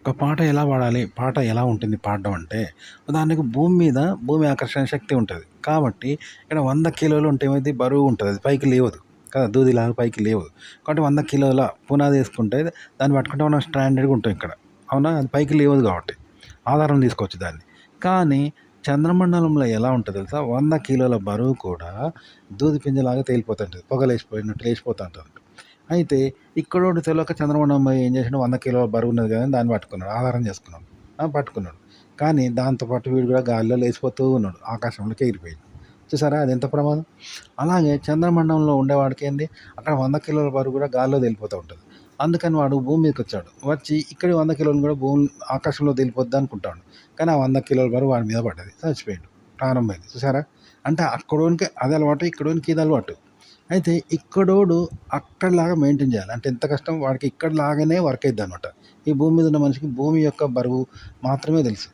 ఒక పాట ఎలా పాడాలి? పాట ఎలా ఉంటుంది పాడడం అంటే, ఉదాహరణకి భూమి మీద భూమి ఆకర్షణ శక్తి ఉంటది. కాబట్టి ఇక్కడ 100 కిలోలు ఉంటే ఏమైద్ది బరువు ఉంటది. అది పైకి లేవదు. కదా! దూదిలాగా పైకి లేవదు. కాబట్టి 100 కిలోల పునాది ఏసుకుంటే దాన్ని పట్టుకుంటే మనం స్ట్రాండెడ్‌గా ఉంటాం ఇక్కడ. అవునా? అది పైకి లేవదు కాబట్టి. ఆధారం తీసుకోవచ్చు దాన్ని. కానీ చంద్రమండలంలో ఎలా ఉంటదో తెలుసా? 100 కిలోల బరువు కూడా దూది పింజలాగా తేలిపోతుంటది. పొగలేసిపోయినట్టు లేసిపోతా ఉంటది. అయితే ఇక్కడోడు తెలవక చంద్రమండలం పోయి ఏం చేసిండు 100 కిలోల బరువున్నది కదా అని దాన్ని పట్టుకున్నాడు. ఆధారం చేసుకున్నాడు. పట్టుకున్నాడు. కానీ దాంతో పాటు వీడు కూడా గాలిలో లేచిపోతూ ఉన్నాడు. ఆకాశంలోకి ఎగిరిపోయిండు. చూసారా అదెంత ప్రమాదం? అలాగే చంద్రమండలంలో ఉండేవాడికి ఏంది అక్కడ 100 కిలోల బరువు కూడా గాల్లో తేలిపోతూ ఉంటది. అందుకని వాడు భూమి మీదకొచ్చాడు. వచ్చి ఇక్కడ 100 కిలోలు కూడా భూమి ఆకాశంలో తేలిపోద్ది అనుకుంటాడు. కానీ ఆ 100 కిలోల బరువు వాడి మీద పడ్డది. చచ్చిపోయిండు. ప్రాణం పోయింది. చూసారా? అంటే అక్కడోనికి అది అలవాటు, ఇక్కడోనికి ఇది అలవాటు. అయితే ఇక్కడోడు అక్కడిలాగా మెయింటైన్ చేయాలి. అంటే ఎంత కష్టం వాడికి ఇక్కడిలాగానే వర్క్ అయిద్దనమాట. ఈ భూమి మీద ఉన్న మనిషికి భూమి యొక్క బరువు మాత్రమే తెలుసు.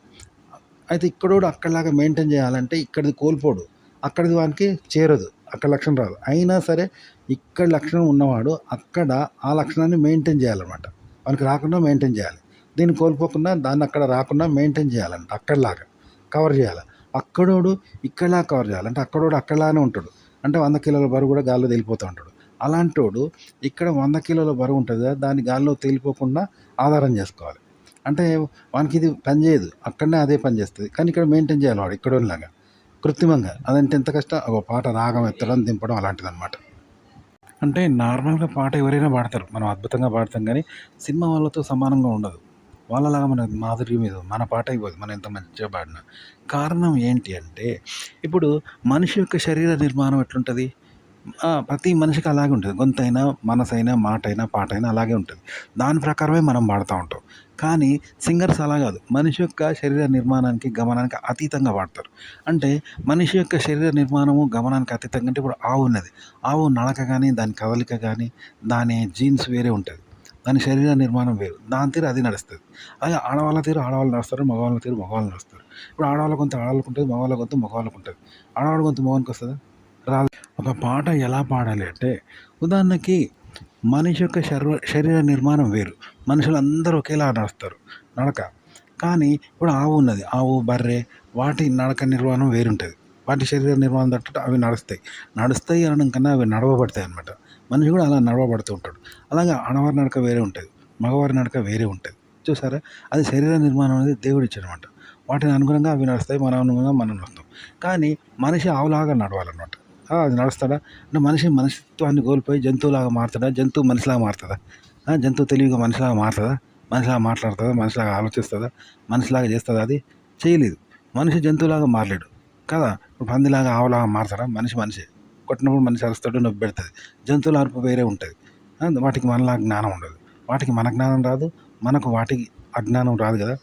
అయితే ఇక్కడోడు అక్కడిలాగా మెయింటైన్ చేయాలంటే ఇక్కడిది కోల్పోడు. అక్కడిది వానికి చేరదు. అక్కడ లక్షణం రాదు. అయినా సరే ఇక్కడ లక్షణం ఉన్నవాడు అక్కడ ఆ లక్షణాన్ని మెయింటైన్ చేయాలన్నమాట. వానికి రాకుండా మెయింటైన్ చేయాలి. దీన్ని కోల్పోకుండా దాన్ని అక్కడ రాకుండా మెయింటైన్ చేయాలంట. అక్కడిలాగా కవర్ చేయాలి. అక్కడోడు ఇక్కడిలా కవర్ చేయాలి. అంటే అక్కడోడు అక్కడిలానే ఉంటాడు. అంటే 100 కిలోల బరువు కూడా గాల్లో తేలిపోతూ ఉంటాడు. అలాంటోడు ఇక్కడ 100 కిలోల బరువు ఉంటుంది కదా! దాన్ని గాల్లో తేలిపోకుండా ఆధారం చేసుకోవాలి. అంటే వానికి ఇది పని చేయదు. అక్కడనే అదే పని చేస్తది. కానీ ఇక్కడ మెయింటైన్ చేయాలి వాడు ఇక్కడోనిలాగా. కృత్రిమంగా. అదంటే ఎంత కష్టం? ఒక పాట రాగం ఎత్తడం, దింపడం అలాంటిదనమాట. అంటే నార్మల్‌గా పాట ఎవరైనా పాడతారు. మనం అద్భుతంగా పాడతాం గానీ, సినిమా వాళ్ళతో సమానంగా ఉండదు. వాళ్ళలాగా మన మాధుర్యం ఇవ్వదు. మన పాట ఇవ్వదు. మనం ఎంత మంచిగా పాడినా. కారణం ఏంటి అంటే, ఇప్పుడు మనిషి యొక్క శరీర నిర్మాణం ఎట్లుంటది? ప్రతి మనిషికి అలాగే ఉంటది. గొంతైనా, మనసైనా, మాటైనా, పాటైనా అలాగే ఉంటది. దాని ప్రకారమే మనం పాడుతా ఉంటాం. కానీ సింగర్స్ అలా కాదు. మనిషి యొక్క శరీర నిర్మాణానికి, గమనానికి అతీతంగా పాడతారు. అంటే మనిషి యొక్క శరీర నిర్మాణము, గమనానికి అతీతంగా అంటే ఇప్పుడు ఆవు ఉన్నది. ఆవు నడక గానీ, దాని కదలిక గానీ, దాని జీన్స్ వేరే ఉంటది. దాని శరీర నిర్మాణం వేరు. దాని తీరు అది నడుస్తది. అలాగే ఆడవాళ్ళ తీరు ఆడవాళ్ళు నడుస్తారు. మగవాళ్ళ తీరు మగవాళ్ళు నడుస్తారు. ఇప్పుడు ఆడవాళ్ళ గొంతు ఆడవాళ్ళకుంటది. మగవాళ్ళ గొంతు మగవాళ్ళకుంటది. ఆడవాళ్ళ గొంతు మగవానికొస్తదా? రాదు. ఒక పాట ఎలా పాడాలి అంటే, ఉదాహరణకి మనిషి యొక్క శరీర నిర్మాణం వేరు. మనుషులందరూ ఒకేలా నడుస్తారు నడక. కానీ ఇప్పుడు ఆవు ఉన్నది. ఆవు, బర్రె వాటి నడక నిర్మాణం వేరుంటది. వాటి శరీర నిర్మాణం తగ్గట్టు అవి నడుస్తాయి. నడుస్తాయి అనడం కన్నా అవి నడవబడతాయి అన్నమాట. మనిషి కూడా అలా నడవబడుతూ ఉంటాడు. అలాగే ఆడవారి నడక వేరే ఉంటది. మగవారి నడక వేరే ఉంటది. చూసారా? అది శరీర నిర్మాణం అనేది దేవుడిచ్చాడనమాట. వాటిని అనుగుణంగా అవి నడుస్తాయి. మన అనుగుణంగా మనం నడుస్తాం. కానీ మనిషి ఆవులాగా నడవాలన్నమాట. అది నడుస్తాడా? అంటే మనిషి మనిషిత్వాన్ని కోల్పోయి జంతువులాగా మారుతాడా? జంతువు మనిషిలాగా మారుతదా? జంతువు తెలివిగా మనిషిలాగా మారుతదా? మనిషిలాగా మాట్లాడుతదా? మనిషిలాగా ఆలోచిస్తదా? మనిషిలాగా చేస్తదా? అది చేయలేదు. మనిషి జంతువులాగా మారలేడు కదా! ఇప్పుడు పందిలాగా, ఆవులాగా మారతాడా? మనిషి మనిషే. కొట్టినప్పుడు మనిషి అరుస్తాడు, నొప్పి పెడతది. జంతువుల అరుపు వేరే ఉంటది. వాటికి మనలాగా జ్ఞానం ఉండదు. వాటికి మన జ్ఞానం రాదు. మనకు వాటికి అజ్ఞానం రాదు కదా!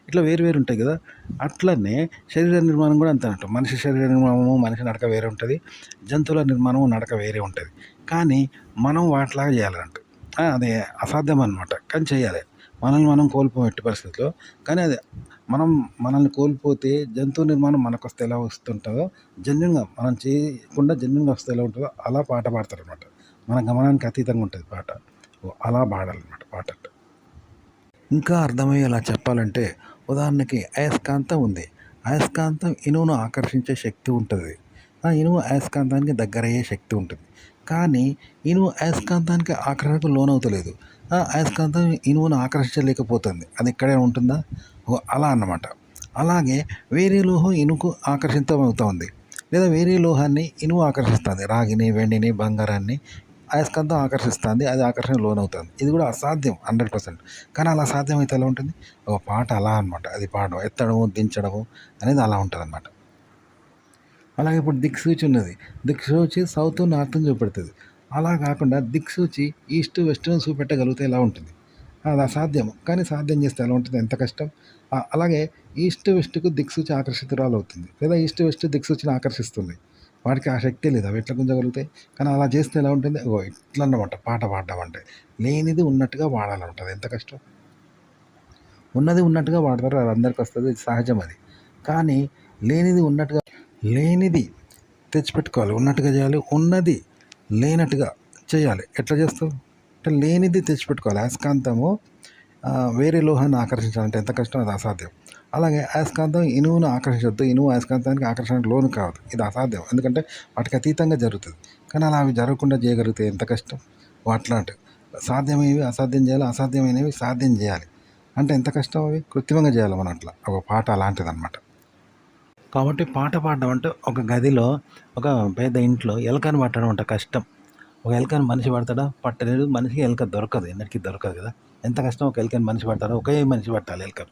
ఇట్లా వేరు వేరు ఉంటాయి కదా! అట్లనే శరీర నిర్మాణం కూడా అంతే అన్నట్టు. మనిషి శరీర నిర్మాణము, మనిషి నడక వేరే ఉంటది. జంతువుల నిర్మాణము, నడక వేరే ఉంటది. కానీ మనం వాటిలాగా చేయాలన్నట్టు. అది అసాధ్యం అనమాట. కానీ చేయాలి. మనల్ని మనం కోల్పోం ఎట్టి పరిస్థితిలో. కానీ అది మనల్ని కోల్పోతే జంతువు నిర్మాణం మనకొస్తే ఎలా వస్తుంటుందో, జెన్యూన్‌గా మనం చేయకుండా జెన్యూన్‌గా వస్తే ఎలా ఉంటదో అలా పాట పాడతారనమాట. మన గమనానికి అతీతంగా ఉంటది పాట. అలా పాడాలన్నమాట పాట. ఇంకా అర్థమయ్యేలా చెప్పాలంటే, ఉదాహరణకి అయస్కాంతం ఉంది. అయస్కాంతం ఇనుమును ఆకర్షించే శక్తి ఉంటది. ఆ ఇనుము అయస్కాంతానికి దగ్గరయ్యే శక్తి ఉంటుంది. కానీ ఇనుము అయస్కాంతానికి ఆకర్షణకు లోనవుతలేదు. అయస్కాంతం ఇనుమును ఆకర్షించలేకపోతుంది. అది ఇక్కడే ఉంటుందా? అలా అన్నమాట. అలాగే వేరే లోహం ఇనుముకు ఆకర్షితమవుతా ఉంది. లేదా వేరే లోహాన్ని ఇనుము ఆకర్షిస్తుంది. రాగిని, వెండిని, బంగారాన్ని అయస్కాంతం ఆకర్షిస్తుంది. అది ఆకర్షణకు లోనవుతుంది. ఇది కూడా అసాధ్యం 100%. కానీ అలా సాధ్యమైతే ఎలా ఉంటుంది? ఒక పాట అలా అనమాట. అది పాడడం, ఎత్తడము, దించడము అనేది అలా ఉంటదనమాట. అలాగే ఇప్పుడు దిక్సూచి ఉన్నది. దిక్సూచి సౌత్, నార్త్‌ని చూపెడుతది. అలా కాకుండా దిక్సూచి ఈస్ట్, వెస్ట్‌ని చూపెట్టగలిగితే ఎలా ఉంటుంది? అది అసాధ్యం. కానీ సాధ్యం చేస్తే ఎలా ఉంటుంది? ఎంత కష్టం? అలాగే ఈస్ట్, వెస్ట్‌కు దిక్సూచి ఆకర్షితురాలవుతుంది. లేదా ఈస్ట్, వెస్ట్ దిక్సూచిని ఆకర్షిస్తుంది. వాటికి ఆ శక్తి లేదు. అవి ఎట్లా గుంజగలుగుతాయి? కానీ అలా చేస్తే ఎలా ఉంటుంది? ఇట్లా అన్నమాట పాట పాడడం అంటే. లేనిది ఉన్నట్టుగా పాడాలన్నమాట. అది ఎంత కష్టం? ఉన్నది ఉన్నట్టుగా పాడతారు. అది అందరికి వస్తది. సహజం అది. కానీ లేనిది తెచ్చిపెట్టుకోవాలి. ఉన్నట్టుగా చేయాలి. ఉన్నది లేనట్టుగా చేయాలి. ఎట్లా చేస్తావు? అంటే లేనిది తెచ్చిపెట్టుకోవాలి. అయస్కాంతము వేరే లోహాన్ని ఆకర్షించాలంటే ఎంత కష్టం, అది అసాధ్యం. అలాగే అయస్కాంతం ఇనువును ఆకర్షించొద్దు, ఇనుము అయస్కాంతానికి ఆకర్షణకు లోను కాదు, ఇది అసాధ్యం. ఎందుకంటే వాటికి అతీతంగా జరుగుతుంది. కానీ అలా అవి జరగకుండా చేయగలిగితే ఎంత కష్టం. అట్లాంటివి సాధ్యమైనవి అసాధ్యం చేయాలి, అసాధ్యమైనవి సాధ్యం చేయాలి. అంటే ఎంత కష్టం, అవి కృత్రిమంగా చేయాలి మనం. అట్లా ఒక పాట అలాంటిదనమాట. కాబట్టి పాట పాడడం అంటే ఒక గదిలో, ఒక పెద్ద ఇంట్లో ఎలకని పట్టడం అంటే కష్టం. ఒక ఎలకని మనిషి పడతాడా, పట్టలేడు. మనిషికి ఎలక దొరకదు, ఎన్నటికీ దొరకదు కదా. ఎంత కష్టం ఒక ఎలకని మనిషి పడతాడా, ఒకే మనిషి పట్టాలి ఎలకను,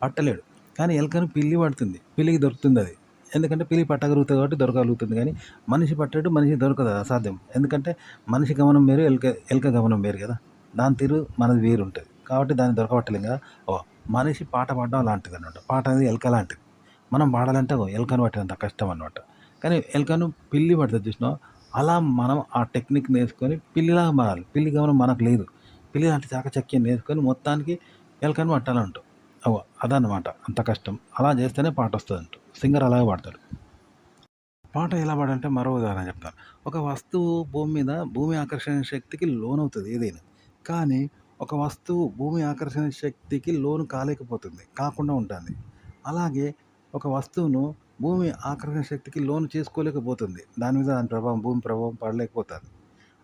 పట్టలేడు. కానీ ఎలకను పిల్లి పడుతుంది, పిల్లికి దొరుకుతుంది అది. ఎందుకంటే పిల్లి పట్టగలుగుతుంది కాబట్టి దొరకగలుగుతుంది. కానీ మనిషి పట్టాడు, మనిషి దొరకదు, అది అసాధ్యం. ఎందుకంటే మనిషి గమనం వేరు, ఎలక ఎలక గమనం వేరు కదా. దాని తీరు మనది వేరు ఉంటుంది. కాబట్టి దాన్ని దొరకబట్టలేం కదా. ఓ మనిషి పాట పాడడం అలాంటిది అనమాట. పాట అనేది ఎలక లాంటిది. మనం పాడాలంటే ఎలకను పట్టేంత కష్టం అనమాట. కానీ ఎలకను పిల్లి పడుతుంది చూసినావా, అలా మనం ఆ టెక్నిక్ నేర్చుకొని పిల్లిలాగా మారాలి. పిల్లి గమనం మనకు లేదు. పిల్లి లాంటి చాకచక్యం నేర్చుకొని మొత్తానికి ఎలకను పట్టాలంటాం. అదనమాట అంత కష్టం. అలా చేస్తేనే పాట వస్తుందంట. సింగర్ అలాగే పాడతాడు. పాట ఎలా పాడాలంటే మరో ఉదాహరణ చెప్తాను. ఒక వస్తువు భూమి మీద, భూమి ఆకర్షణ శక్తికి లోనవుతుంది ఏదైనా. కానీ ఒక వస్తువు భూమి ఆకర్షణ శక్తికి లోను కాలేకపోతుంది, కాకుండా ఉంటుంది. అలాగే ఒక వస్తువును భూమి ఆకర్షణ శక్తికి లోను చేసుకోలేకపోతుంది. దాని మీద దాని ప్రభావం, భూమి ప్రభావం పడలేకపోతుంది.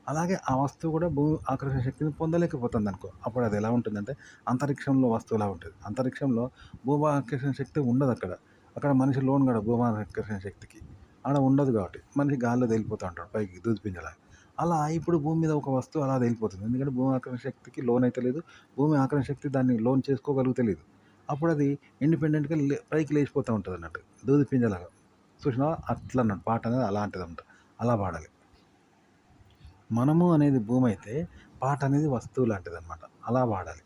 అలాగే ఆ వస్తువు కూడా భూమి ఆకర్షణ శక్తిని పొందలేకపోతుంది అనుకో. అప్పుడు అది ఎలా ఉంటుందంటే అంతరిక్షంలో వస్తువులా ఉంటుంది. అంతరిక్షంలో భూమి ఆకర్షణ శక్తి ఉండదు అక్కడ. అక్కడ మనిషి లోను కాడు భూమి ఆకర్షణ శక్తికి. ఆడ ఉండదు కాబట్టి మనిషి గాల్లో తేలిపోతూ ఉంటాడు పైకి దూదిపింజలాగా. అలా ఇప్పుడు భూమి మీద ఒక వస్తువు అలా తేలిపోతుంది. ఎందుకంటే భూమి ఆకర్షణ శక్తికి లోన్ అయితే లేదు. భూమి ఆకర్షణ శక్తి దాన్ని లోన్ చేసుకోగలుగుతలేదు. అప్పుడు అది ఇండిపెండెంట్‌గా పైకి లేచిపోతూ ఉంటుంది అన్నట్టు, దూదిపింజలాగా. చూసినావా అట్లా అన్నట్టు పాట అనేది అలాంటిదంట. అలా పాడాలి. మనము అనేది భూమి అయితే పాట అనేది వస్తువు లాంటిదనమాట. అలా పాడాలి.